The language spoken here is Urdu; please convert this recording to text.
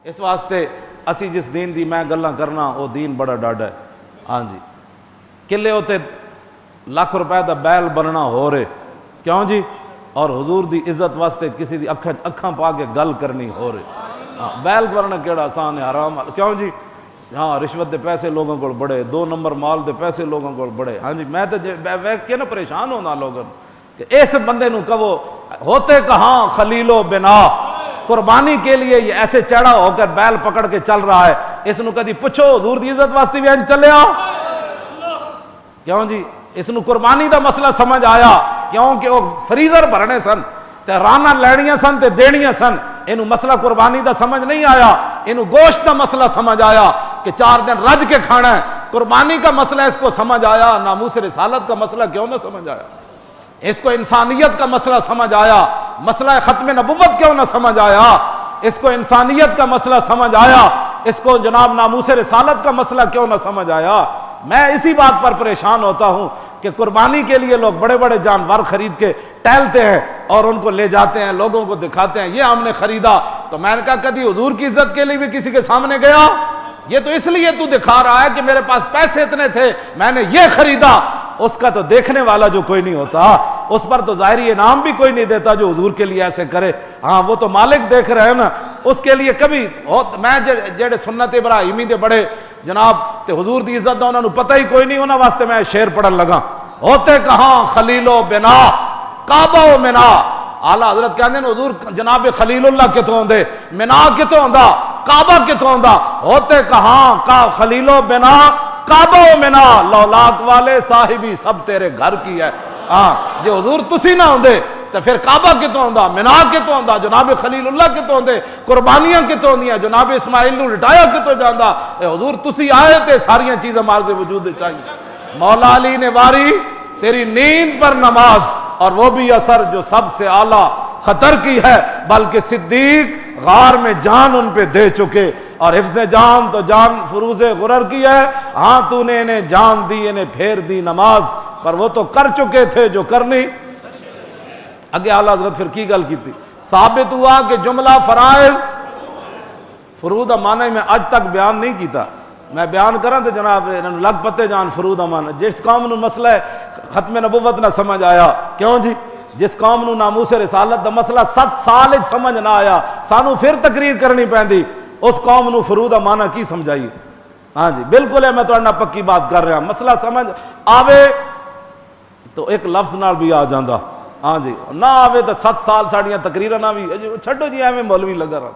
اس واسطے اسی جس دین دی میں گلاں کرنا وہ دین بڑا ڈاڈا ہے. ہاں جی کلے ہوتے لاکھ روپے دا بیل بننا ہو رہے کیوں جی, اور حضور دی عزت واسطے کسی دی اکھاں پا کے گل کرنی ہو رہے. بیل بننا کیڑا آسان ہے, حرام کیوں جی. ہاں رشوت دے پیسے لوگوں کو بڑے, 2 نمبر مال دے پیسے لوگوں کو بڑے. ہاں جی میں تو ویکھ کے نا پریشان ہونا لوگوں کہ اس بندے نو کہو ہوتے کہاں خلیل و بنا, قربانی کے لیے یہ ایسے چڑھا ہو کر بیل پکڑ کے چل رہا ہے. اس نو کدی پوچھو حضور دی عزت واسطے بھی چلیا کیوں جی. اس نو قربانی دا مسئلہ سمجھ آیا کیونکہ وہ فریزر بھرنے سن تے رانا لینیاں سن تے دینیاں سن. اینو مسئلہ قربانی دا سمجھ نہیں آیا, اینو گوشت دا مسئلہ سمجھ آیا کہ 4 دن رج کے کھانا ہے. قربانی کا مسئلہ اس کو سمجھ آیا, ناموس رسالت کا مسئلہ کیوں نہ سمجھ آیا, اس کو انسانیت کا مسئلہ سمجھ آیا, مسئلہ ختم نبوت کیوں نہ سمجھ آیا, اس کو انسانیت کا مسئلہ سمجھ آیا, اس کو جناب ناموس رسالت کا مسئلہ کیوں نہ سمجھ آیا. میں اسی بات پر پریشان ہوتا ہوں کہ قربانی کے لیے لوگ بڑے بڑے جانور خرید کے ٹہلتے ہیں اور ان کو لے جاتے ہیں, لوگوں کو دکھاتے ہیں یہ ہم نے خریدا. تو میں نے کہا کدی حضور کی عزت کے لیے بھی کسی کے سامنے گیا؟ یہ تو اس لیے تو دکھا رہا ہے کہ میرے پاس پیسے اتنے تھے میں نے یہ خریدا. اس کا تو دیکھنے والا جو کوئی نہیں ہوتا, اس پر تو ظاہری انعام بھی کوئی نہیں دیتا جو حضور کے لیے ایسے کرے. ہاں وہ تو مالک دیکھ رہے ہیں نا, اس کے لیے کبھی میں جڑے سنت ابراہیمی دے بڑے جناب تے حضور دی عزت دا انہاں نوں پتہ ہی کوئی نہیں, انہاں واسطے میں شعر پڑھن لگا. ہوتے کہاں خلیل و بنا کعبہ و منا. اعلیٰ حضرت کہندے نے حضور جناب خلیل اللہ کتوں ہوندے, منا کتوں ہوندا, کعبہ کتوں ہوندا. ہوتے کہاں خلیل و بنا کعبہ و منا, لولاک والے صاحبی سب تیرے گھر کی ہے. ہاں جے حضور تسی نہ ہوندے تو پھر کعبہ کتوں ہوندا, منا کتوں ہوندا, جناب خلیل اللہ کتوں ہوندے, قربانیاں کتوں ہوندیاں, جناب اسماعیل نو لٹایا کتوں جاندا. اے حضور تسی آئے تے ساریاں چیزیں مارز وجود چاہیے. مولا علی نے واری تیری نیند پر نماز, اور وہ بھی اثر جو سب سے اعلیٰ خطر کی ہے, بلکہ صدیق غار میں جان ان پہ دے چکے, اور حفظ جان تو جان فروز غرر کی ہے. ہاں تو نے انہیں جان دی, انہیں پھیر دی نماز, پر وہ تو کر چکے تھے جو کرنی. اگے اعلیٰ حضرت پھر کی گل کی تھی, ثابت ہوا کہ جملہ فرائض فروض معنی میں آج تک بیان نہیں کیتا. میں بیان کراں تو جناب لگ پتے جان فروض معنی. جس قوم نو مسئلہ ختم نبوت نہ سمجھ آیا, کیوں جی, جس قوم نو ناموس رسالت دا مسئلہ 7 سال سمجھ نہ آیا, سانو پھر تقریر کرنی پیندی, اس قوم نو فروض معنی کی سمجھائی. ہاں جی بالکل ہے, میں تہاڈے پکی بات کر رہا. مسئلہ سمجھ آوے تو ایک لفظ نال بھی آ جاندا, ہاں جی نہ آوے تو 7 سال ساڑیاں تقریراں نہ بھی چھڈو جی ایویں مولوی لگا رہا.